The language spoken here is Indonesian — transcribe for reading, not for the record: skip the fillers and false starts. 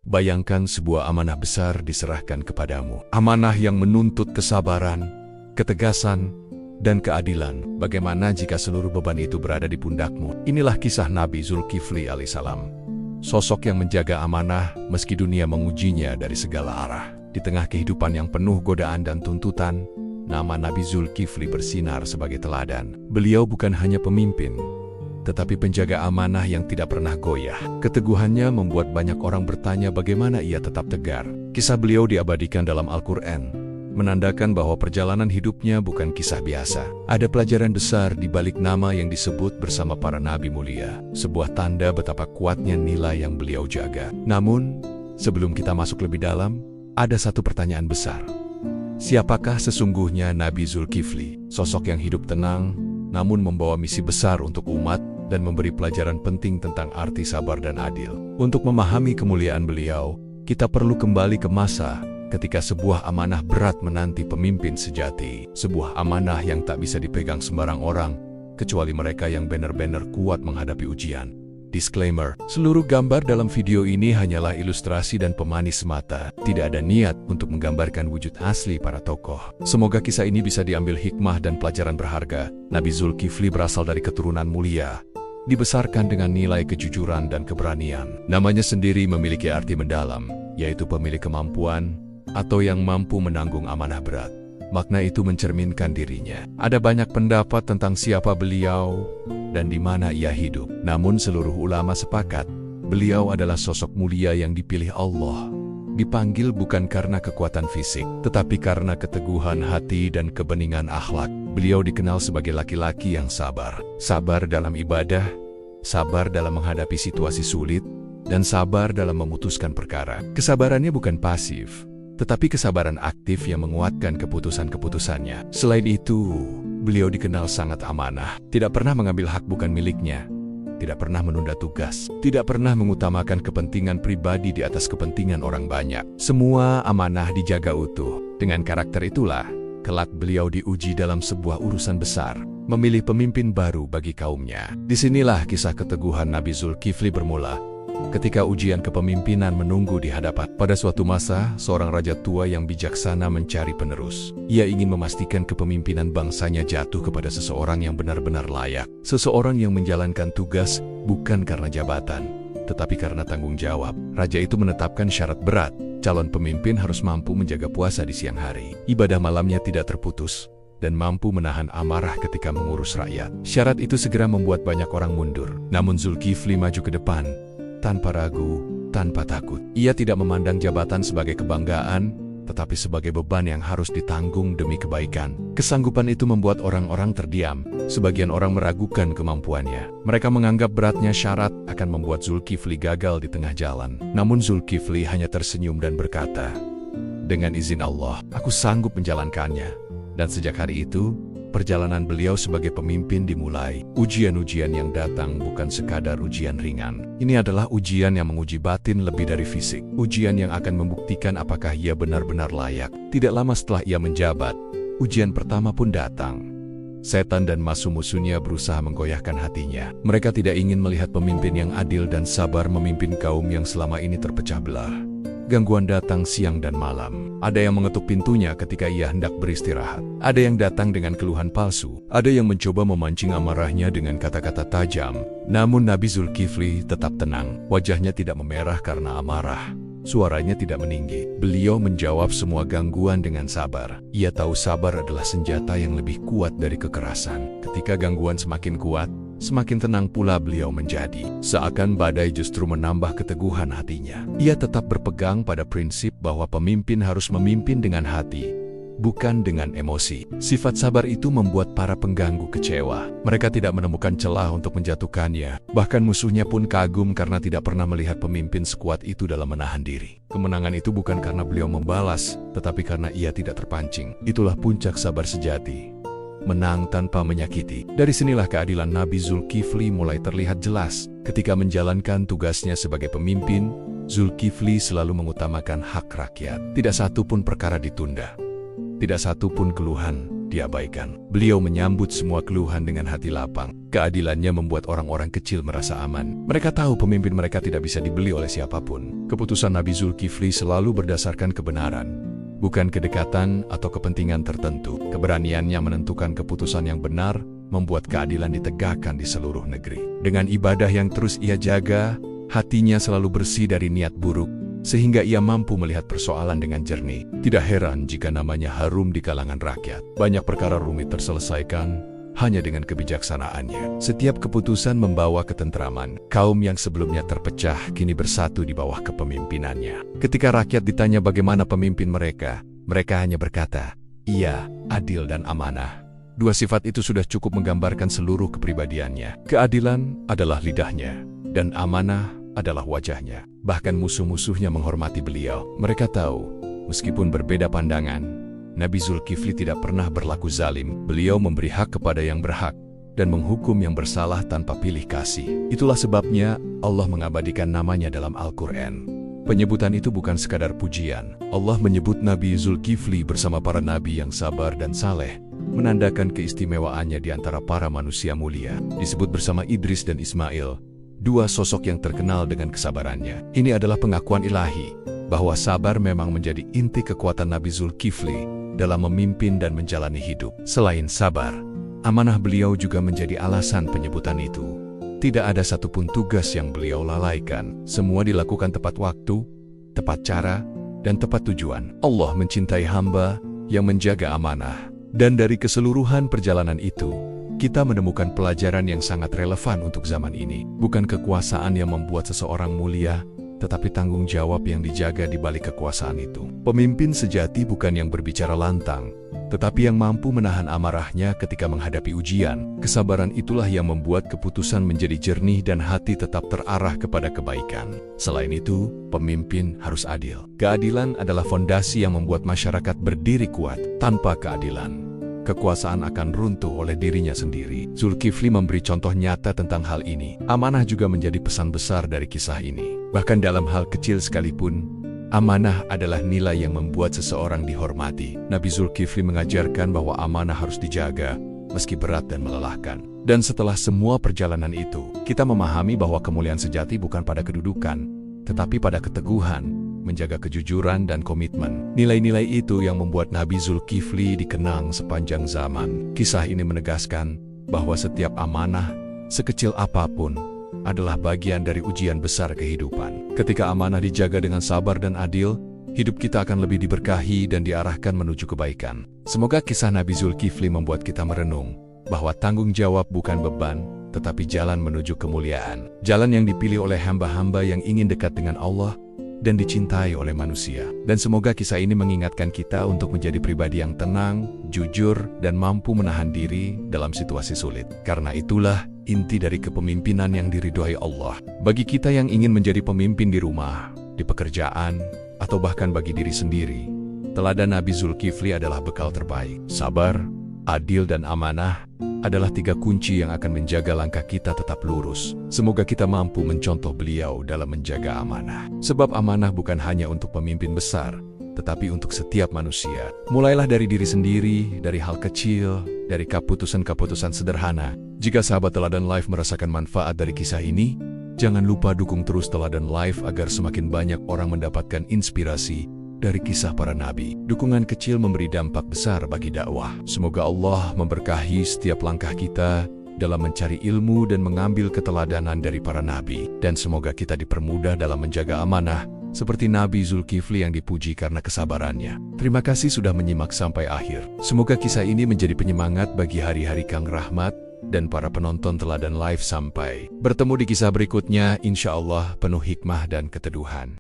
Bayangkan sebuah amanah besar diserahkan kepadamu. Amanah yang menuntut kesabaran, ketegasan, dan keadilan. Bagaimana jika seluruh beban itu berada di pundakmu? Inilah kisah Nabi Zulkifli alaihissalam. Sosok yang menjaga amanah meski dunia mengujinya dari segala arah. Di tengah kehidupan yang penuh godaan dan tuntutan, nama Nabi Zulkifli bersinar sebagai teladan. Beliau bukan hanya pemimpin, tetapi penjaga amanah yang tidak pernah goyah. Keteguhannya membuat banyak orang bertanya bagaimana ia tetap tegar. Kisah beliau diabadikan dalam Al-Quran, menandakan bahwa perjalanan hidupnya bukan kisah biasa. Ada pelajaran besar di balik nama yang disebut bersama para nabi mulia, sebuah tanda betapa kuatnya nilai yang beliau jaga. Namun, sebelum kita masuk lebih dalam, ada satu pertanyaan besar. Siapakah sesungguhnya Nabi Zulkifli? Sosok yang hidup tenang, namun membawa misi besar untuk umat dan memberi pelajaran penting tentang arti sabar dan adil. Untuk memahami kemuliaan beliau, kita perlu kembali ke masa ketika sebuah amanah berat menanti pemimpin sejati. Sebuah amanah yang tak bisa dipegang sembarang orang, kecuali mereka yang benar-benar kuat menghadapi ujian. Disclaimer, seluruh gambar dalam video ini hanyalah ilustrasi dan pemanis semata. Tidak ada niat untuk menggambarkan wujud asli para tokoh. Semoga kisah ini bisa diambil hikmah dan pelajaran berharga. Nabi Zulkifli berasal dari keturunan mulia, dibesarkan dengan nilai kejujuran dan keberanian. Namanya sendiri memiliki arti mendalam, yaitu pemilik kemampuan atau yang mampu menanggung amanah berat. Makna itu mencerminkan dirinya. Ada banyak pendapat tentang siapa beliau dan di mana ia hidup. Namun seluruh ulama sepakat, beliau adalah sosok mulia yang dipilih Allah. Dipanggil bukan karena kekuatan fisik, tetapi karena keteguhan hati dan kebeningan akhlak. Beliau dikenal sebagai laki-laki yang sabar. Sabar dalam ibadah, sabar dalam menghadapi situasi sulit, dan sabar dalam memutuskan perkara. Kesabarannya bukan pasif, tetapi kesabaran aktif yang menguatkan keputusan-keputusannya. Selain itu, beliau dikenal sangat amanah, tidak pernah mengambil hak bukan miliknya, tidak pernah menunda tugas, tidak pernah mengutamakan kepentingan pribadi di atas kepentingan orang banyak. Semua amanah dijaga utuh. Dengan karakter itulah, kelak beliau diuji dalam sebuah urusan besar, memilih pemimpin baru bagi kaumnya. Disinilah kisah keteguhan Nabi Zulkifli bermula. Ketika ujian kepemimpinan menunggu di hadapan. Pada suatu masa, seorang raja tua yang bijaksana mencari penerus. Ia ingin memastikan kepemimpinan bangsanya jatuh kepada seseorang yang benar-benar layak. Seseorang yang menjalankan tugas bukan karena jabatan, tetapi karena tanggung jawab. Raja itu menetapkan syarat berat. Calon pemimpin harus mampu menjaga puasa di siang hari. Ibadah malamnya tidak terputus, dan mampu menahan amarah ketika mengurus rakyat. Syarat itu segera membuat banyak orang mundur. Namun Zulkifli maju ke depan, tanpa ragu, tanpa takut. Ia tidak memandang jabatan sebagai kebanggaan, tetapi sebagai beban yang harus ditanggung demi kebaikan. Kesanggupan itu membuat orang-orang terdiam. Sebagian orang meragukan kemampuannya. Mereka menganggap beratnya syarat akan membuat Zulkifli gagal di tengah jalan. Namun Zulkifli hanya tersenyum dan berkata, "Dengan izin Allah, aku sanggup menjalankannya." Dan sejak hari itu, perjalanan beliau sebagai pemimpin dimulai. Ujian-ujian yang datang bukan sekadar ujian ringan. Ini adalah ujian yang menguji batin lebih dari fisik. Ujian yang akan membuktikan apakah ia benar-benar layak. Tidak lama setelah ia menjabat, ujian pertama pun datang. Setan dan musuh-musuhnya berusaha menggoyahkan hatinya. Mereka tidak ingin melihat pemimpin yang adil dan sabar memimpin kaum yang selama ini terpecah belah. Gangguan datang siang dan malam. Ada yang mengetuk pintunya ketika ia hendak beristirahat. Ada yang datang dengan keluhan palsu. Ada yang mencoba memancing amarahnya dengan kata-kata tajam. Namun Nabi Zulkifli tetap tenang. Wajahnya tidak memerah karena amarah. Suaranya tidak meninggi. Beliau menjawab semua gangguan dengan sabar. Ia tahu sabar adalah senjata yang lebih kuat dari kekerasan. Ketika gangguan semakin kuat, semakin tenang pula beliau menjadi. Seakan badai justru menambah keteguhan hatinya. Ia tetap berpegang pada prinsip bahwa pemimpin harus memimpin dengan hati, bukan dengan emosi. Sifat sabar itu membuat para pengganggu kecewa. Mereka tidak menemukan celah untuk menjatuhkannya. Bahkan musuhnya pun kagum karena tidak pernah melihat pemimpin sekuat itu dalam menahan diri. Kemenangan itu bukan karena beliau membalas, tetapi karena ia tidak terpancing. Itulah puncak sabar sejati. Menang tanpa menyakiti. Dari sinilah keadilan Nabi Zulkifli mulai terlihat jelas. Ketika menjalankan tugasnya sebagai pemimpin, Zulkifli selalu mengutamakan hak rakyat. Tidak satu pun perkara ditunda. Tidak satu pun keluhan diabaikan. Beliau menyambut semua keluhan dengan hati lapang. Keadilannya membuat orang-orang kecil merasa aman. Mereka tahu pemimpin mereka tidak bisa dibeli oleh siapapun. Keputusan Nabi Zulkifli selalu berdasarkan kebenaran, bukan kedekatan atau kepentingan tertentu. Keberaniannya menentukan keputusan yang benar membuat keadilan ditegakkan di seluruh negeri. Dengan ibadah yang terus ia jaga, hatinya selalu bersih dari niat buruk, sehingga ia mampu melihat persoalan dengan jernih. Tidak heran jika namanya harum di kalangan rakyat. Banyak perkara rumit terselesaikan hanya dengan kebijaksanaannya. Setiap keputusan membawa ketentraman. Kaum yang sebelumnya terpecah kini bersatu di bawah kepemimpinannya. Ketika rakyat ditanya bagaimana pemimpin mereka, mereka hanya berkata, "Ia adil dan amanah." Dua sifat itu sudah cukup menggambarkan seluruh kepribadiannya. Keadilan adalah lidahnya, dan amanah adalah wajahnya. Bahkan musuh-musuhnya menghormati beliau. Mereka tahu, meskipun berbeda pandangan, Nabi Zulkifli tidak pernah berlaku zalim. Beliau memberi hak kepada yang berhak dan menghukum yang bersalah tanpa pilih kasih. Itulah sebabnya Allah mengabadikan namanya dalam Al-Quran. Penyebutan itu bukan sekadar pujian. Allah menyebut Nabi Zulkifli bersama para nabi yang sabar dan saleh, menandakan keistimewaannya di antara para manusia mulia. Disebut bersama Idris dan Ismail, dua sosok yang terkenal dengan kesabarannya. Ini adalah pengakuan ilahi bahwa sabar memang menjadi inti kekuatan Nabi Zulkifli dalam memimpin dan menjalani hidup. Selain sabar, amanah beliau juga menjadi alasan penyebutan itu. Tidak ada satupun tugas yang beliau lalaikan. Semua dilakukan tepat waktu, tepat cara, dan tepat tujuan. Allah mencintai hamba yang menjaga amanah. Dan dari keseluruhan perjalanan itu, kita menemukan pelajaran yang sangat relevan untuk zaman ini. Bukan kekuasaan yang membuat seseorang mulia, tetapi tanggung jawab yang dijaga di balik kekuasaan itu. Pemimpin sejati bukan yang berbicara lantang, tetapi yang mampu menahan amarahnya ketika menghadapi ujian. Kesabaran itulah yang membuat keputusan menjadi jernih dan hati tetap terarah kepada kebaikan. Selain itu, pemimpin harus adil. Keadilan adalah fondasi yang membuat masyarakat berdiri kuat. Tanpa keadilan, kekuasaan akan runtuh oleh dirinya sendiri. Zulkifli memberi contoh nyata tentang hal ini. Amanah juga menjadi pesan besar dari kisah ini. Bahkan dalam hal kecil sekalipun, amanah adalah nilai yang membuat seseorang dihormati. Nabi Zulkifli mengajarkan bahwa amanah harus dijaga, meski berat dan melelahkan. Dan setelah semua perjalanan itu, kita memahami bahwa kemuliaan sejati bukan pada kedudukan, tetapi pada keteguhan, menjaga kejujuran dan komitmen. Nilai-nilai itu yang membuat Nabi Zulkifli dikenang sepanjang zaman. Kisah ini menegaskan bahwa setiap amanah, sekecil apapun, adalah bagian dari ujian besar kehidupan. Ketika amanah dijaga dengan sabar dan adil, hidup kita akan lebih diberkahi dan diarahkan menuju kebaikan. Semoga kisah Nabi Zulkifli membuat kita merenung bahwa tanggung jawab bukan beban, tetapi jalan menuju kemuliaan. Jalan yang dipilih oleh hamba-hamba yang ingin dekat dengan Allah dan dicintai oleh manusia. Dan semoga kisah ini mengingatkan kita untuk menjadi pribadi yang tenang, jujur, dan mampu menahan diri dalam situasi sulit. Karena itulah inti dari kepemimpinan yang diridhoi Allah. Bagi kita yang ingin menjadi pemimpin di rumah, di pekerjaan, atau bahkan bagi diri sendiri, teladan Nabi Zulkifli adalah bekal terbaik. Sabar, adil, dan amanah adalah 3 kunci yang akan menjaga langkah kita tetap lurus. Semoga kita mampu mencontoh beliau dalam menjaga amanah. Sebab amanah bukan hanya untuk pemimpin besar, tetapi untuk setiap manusia. Mulailah dari diri sendiri, dari hal kecil, dari keputusan-keputusan sederhana. Jika sahabat Teladan Live merasakan manfaat dari kisah ini, jangan lupa dukung terus Teladan Live agar semakin banyak orang mendapatkan inspirasi dari kisah para nabi. Dukungan kecil memberi dampak besar bagi dakwah. Semoga Allah memberkahi setiap langkah kita dalam mencari ilmu dan mengambil keteladanan dari para nabi. Dan semoga kita dipermudah dalam menjaga amanah, seperti Nabi Zulkifli yang dipuji karena kesabarannya. Terima kasih sudah menyimak sampai akhir. Semoga kisah ini menjadi penyemangat bagi hari-hari Kang Rahmat dan para penonton Teladan Live. Sampai bertemu di kisah berikutnya, insya Allah penuh hikmah dan keteduhan.